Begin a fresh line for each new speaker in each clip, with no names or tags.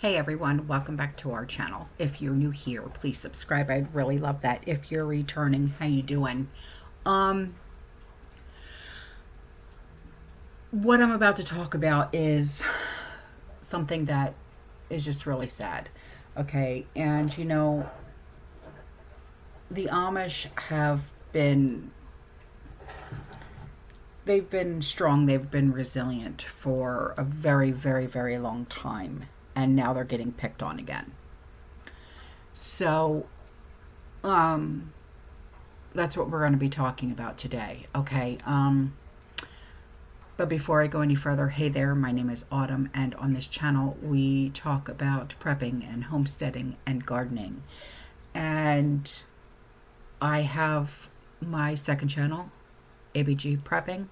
Hey everyone, welcome back to our channel. If you're new here, please subscribe. I'd really love that. If you're returning, how you doing? Um, what I'm about to talk about is something that is just really sad. Okay, and the Amish have been they've been strong, they've been resilient for a very, very, very long time, and now they're getting picked on again. So, um, that's what we're going to be talking about today. Okay. But before I go any further, hey there, my name is Autumn, and on this channel we talk about prepping and homesteading and gardening. And I have my second channel, ABG Prepping.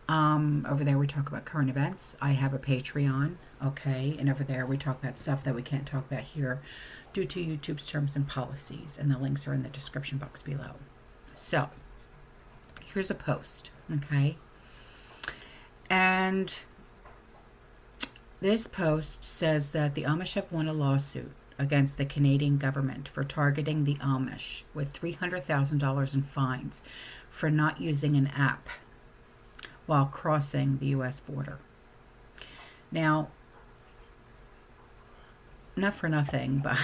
Over there we talk about current events. I have a Patreon, okay, and over there we talk about stuff that we can't talk about here due to YouTube's terms and policies, and the links are in the description box below. So, here's a post, okay? And this post says that the Amish have won a lawsuit against the Canadian government for targeting the Amish with $300,000 in fines for not using an app while crossing the U.S. border. Now, not for nothing, but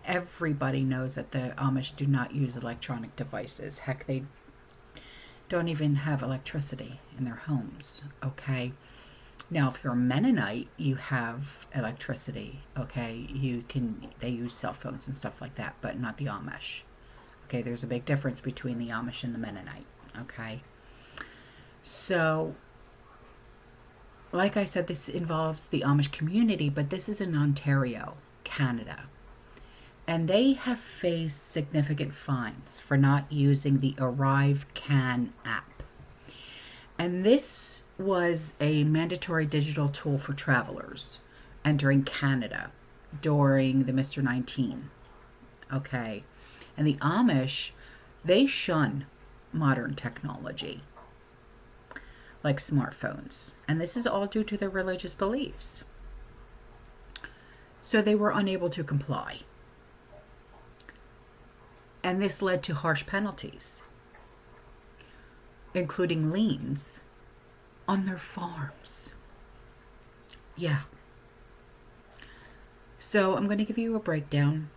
everybody knows that the Amish do not use electronic devices. Heck, they don't even have electricity in their homes, okay? Now, if you're a Mennonite, you have electricity, okay? They use cell phones and stuff like that, but not the Amish. Okay, there's a big difference between the Amish and the Mennonite, okay? So, like I said, this involves the Amish community, but this is in Ontario, Canada. And they have faced significant fines for not using the ArriveCan app. And this was a mandatory digital tool for travelers entering Canada during the Mr. 19. Okay. And the Amish, they shun modern technology like smartphones. And this is all due to their religious beliefs. So they were unable to comply. And this led to harsh penalties, including liens on their farms. Yeah. So I'm going to give you a breakdown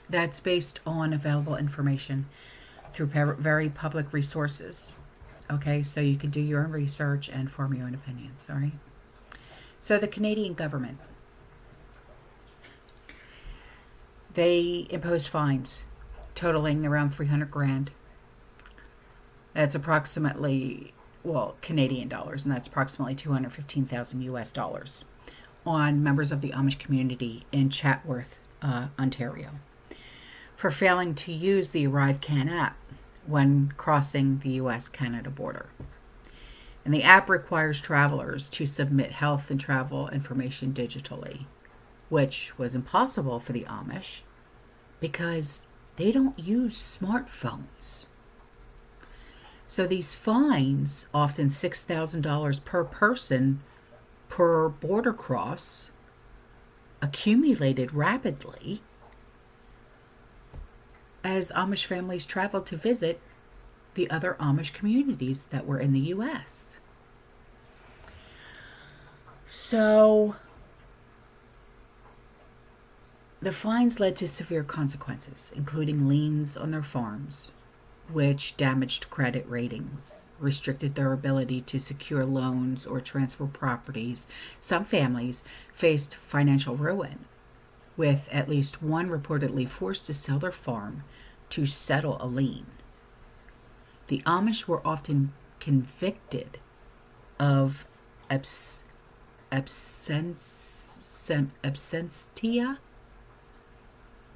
that's based on available information through very public resources. Okay, so you can do your own research and form your own opinions, all right? So the Canadian government, they imposed fines totaling around 300 grand. That's approximately, well, Canadian dollars, and that's approximately 215,000 US dollars on members of the Amish community in Chatsworth, Ontario, for failing to use the ArriveCan app when crossing the US-Canada border. And the app requires travelers to submit health and travel information digitally, which was impossible for the Amish because they don't use smartphones. So these fines, often $6,000 per person per border cross, accumulated rapidly as Amish families traveled to visit the other Amish communities that were in the U.S. So the fines led to severe consequences, including liens on their farms, which damaged credit ratings, restricted their ability to secure loans or transfer properties. Some families faced financial ruin, with at least one reportedly forced to sell their farm to settle a lien. The Amish were often convicted of absentia,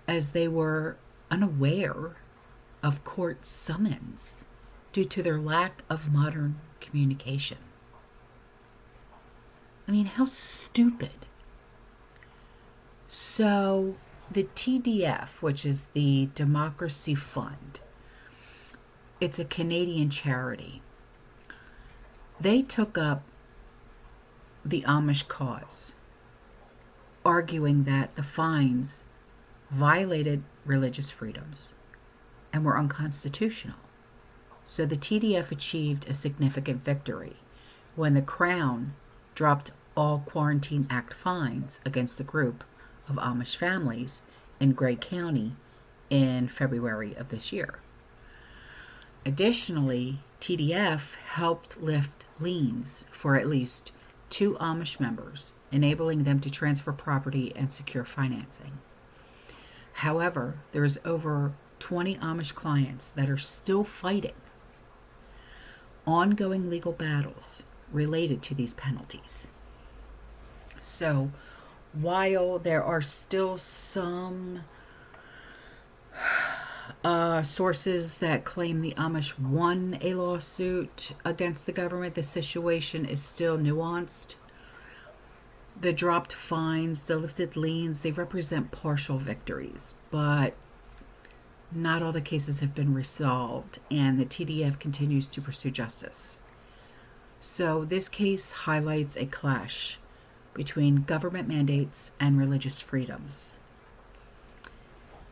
as they were unaware of court summons due to their lack of modern communication. I mean, how stupid. So the TDF, which is the Democracy Fund, it's a Canadian charity. They took up the Amish cause arguing that the fines violated religious freedoms and were unconstitutional. So the TDF achieved a significant victory when the Crown dropped all Quarantine Act fines against the group of Amish families in Gray County in February of this year. Additionally, TDF helped lift liens for at least 2 Amish members, enabling them to transfer property and secure financing. However, there's over 20 Amish clients that are still fighting ongoing legal battles related to these penalties. So, while there are still some sources that claim the Amish won a lawsuit against the government, the situation is still nuanced. The dropped fines, the lifted liens, they represent partial victories, but not all the cases have been resolved, and the TDF continues to pursue justice. So this case highlights a clash between government mandates and religious freedoms.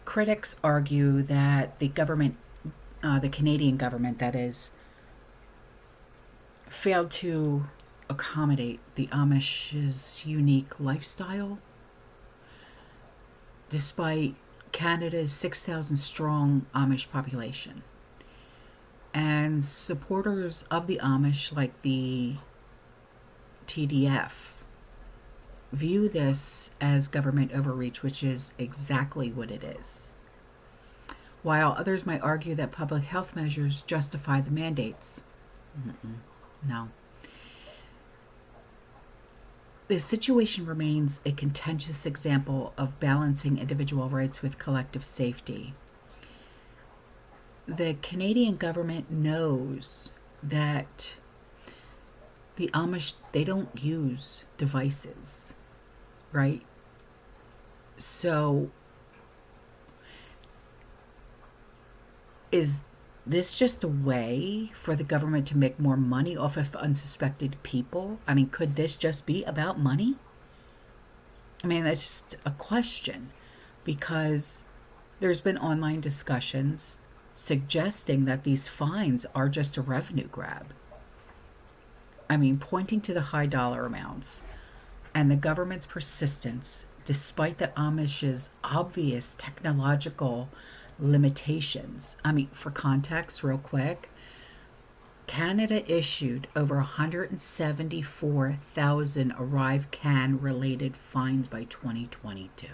Critics argue that the government, the Canadian government that is, failed to accommodate the Amish's unique lifestyle, despite Canada's 6,000 strong Amish population. And supporters of the Amish, like the TDF, view this as government overreach, which is exactly what it is. While others might argue that public health measures justify the mandates. No. The situation remains a contentious example of balancing individual rights with collective safety. The Canadian government knows that the Amish, they don't use devices, right? So is this just a way for the government to make more money off of unsuspected people? I mean, could this just be about money? I mean, that's just a question, because there's been online discussions suggesting that these fines are just a revenue grab. I mean, pointing to the high dollar amounts and the government's persistence, despite the Amish's obvious technological limitations. I mean, for context, real quick, Canada issued over 174,000 ArriveCan related fines by 2022.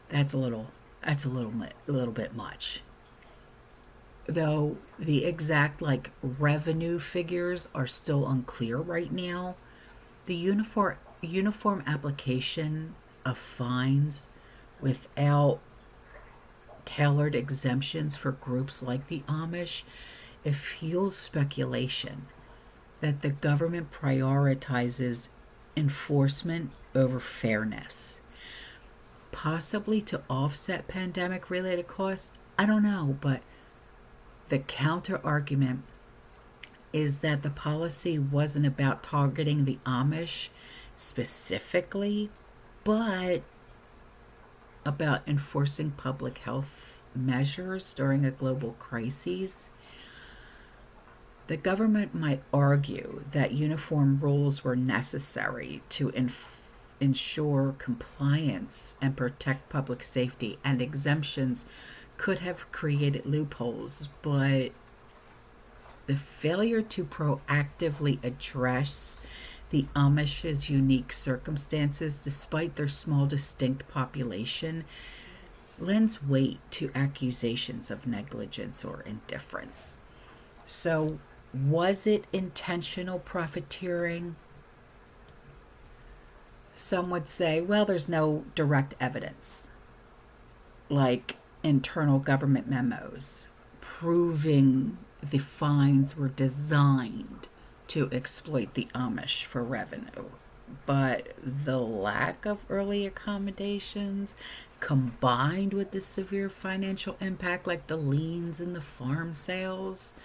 That's a little bit much. Though the exact revenue figures are still unclear right now, the uniform application of fines without tailored exemptions for groups like the Amish, it fuels speculation that the government prioritizes enforcement over fairness, possibly to offset pandemic-related costs. I don't know, but the counter argument is that the policy wasn't about targeting the Amish specifically, but about enforcing public health measures during a global crisis. The government might argue that uniform rules were necessary to ensure compliance and protect public safety, and exemptions could have created loopholes, but the failure to proactively address the Amish's unique circumstances, despite their small, distinct population, lends weight to accusations of negligence or indifference. So, was it intentional profiteering? Some would say, well, there's no direct evidence, like internal government memos proving the fines were designed to exploit the Amish for revenue. But the lack of early accommodations, combined with the severe financial impact, like the liens and the farm sales,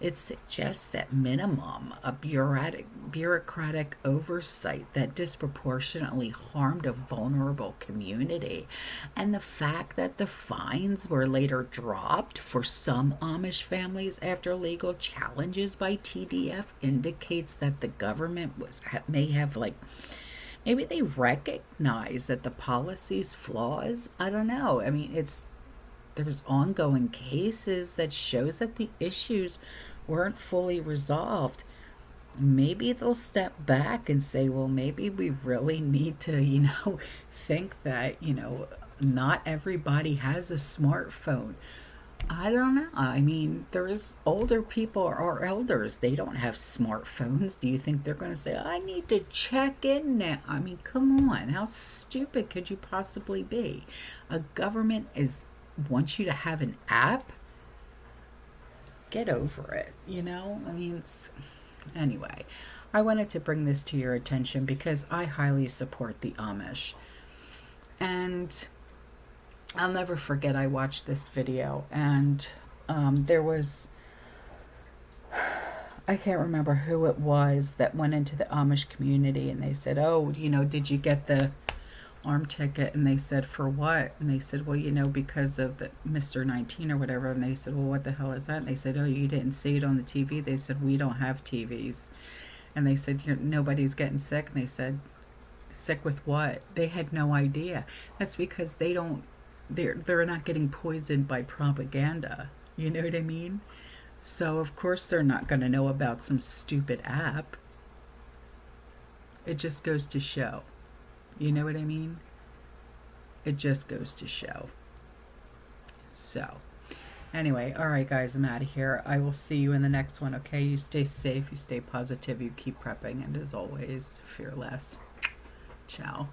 It suggests at minimum a bureaucratic oversight that disproportionately harmed a vulnerable community. And the fact that the fines were later dropped for some Amish families after legal challenges by TDF indicates that the government may have maybe they recognize that the policy's flaws. I don't know. I mean, there's ongoing cases that shows that the issues weren't fully resolved. Maybe they'll step back and say, well, maybe we really need to, think that, not everybody has a smartphone. I don't know. I mean, there's older people or elders, they don't have smartphones. Do you think they're going to say, I need to check in now? I mean, come on. How stupid could you possibly be? A government wants you to have an app. Get over it, I mean, anyway, I wanted to bring this to your attention because I highly support the Amish. And I'll never forget, I watched this video, and there was, I can't remember who it was that went into the Amish community, and they said, oh, did you get the arm ticket? And they said, for what? And they said, well, because of the Mr. 19 or whatever. And they said, well, what the hell is that? And they said, oh, you didn't see it on the TV? They said, we don't have TVs. And they said, nobody's getting sick. And they said, sick with what? They had no idea. That's because they're not getting poisoned by propaganda. You know what I mean? So of course they're not going to know about some stupid app. It just goes to show. You know what I mean? It just goes to show. So, anyway, all right, guys, I'm out of here. I will see you in the next one, okay? You stay safe, you stay positive, you keep prepping, and as always, fear less. Ciao.